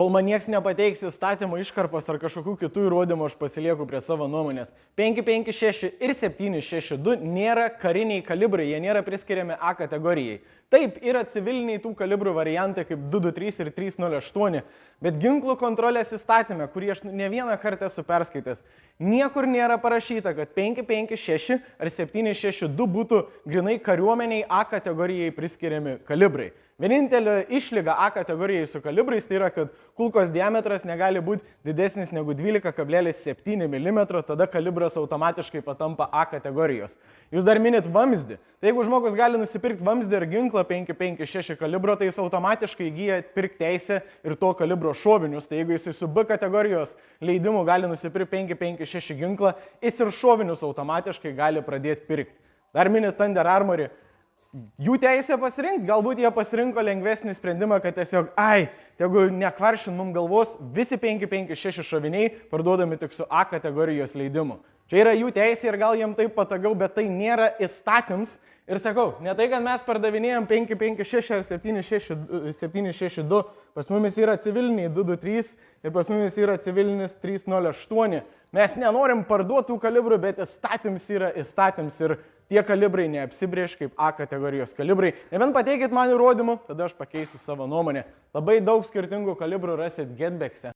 Kol man nieks nepateiks įstatymo iškarpos ar kažkokių kitų įrodymų, aš pasilieku prie savo nuomonės. 5.56 ir 7.62 nėra kariniai kalibrai, jie nėra priskiriami A kategorijai. Taip, yra civiliniai tų kalibrų variantai kaip 223 ir 308, bet ginklų kontrolės įstatyme, kurį aš ne vieną kartą esu perskaitęs, niekur nėra parašyta, kad 5.56 ar 7.62 būtų grinai kariuomeniai A kategorijai priskiriami kalibrai. Vienintelė išlyga A kategorijai su kalibrais tai yra, kad kulkos diametras negali būti didesnis negu 12,7 mm, tada kalibras automatiškai patampa A kategorijos. Jūs dar minit vamzdį. Tai jeigu žmogus gali nusipirkti vamzdį ir ginklą 5.56 kalibro, tai jis automatiškai įgyja pirkti teisę ir to kalibro šovinius. Tai jeigu jis su B kategorijos leidimu gali nusipirkti 5.56 ginklą, jis ir šovinius automatiškai gali pradėti pirkti. Dar minit Thunder Armory. Jų teisė pasirinkti, galbūt jie pasirinko lengvesnį sprendimą, kad tiesiog, jeigu nekvaršin mums galvos, visi 5.56 šoviniai parduodami tik su A kategorijos leidimu. Čia yra jų teisė ir gal jiems taip patogiau, bet tai nėra įstatyms. Ir sakau, ne tai, kad mes pardavinėjom 5.56 ar 7.62, pas mumis yra civiliniai 223 ir pas mumis yra civilinis 308. Mes nenorim parduoti tų kalibrų, bet įstatyms yra įstatyms ir tie kalibrai neapsibrėž kaip A kategorijos kalibrai. Nebent pateikit man įrodymų, tada aš pakeisiu savo nuomonę. Labai daug skirtingų kalibrų rasit Getback'se.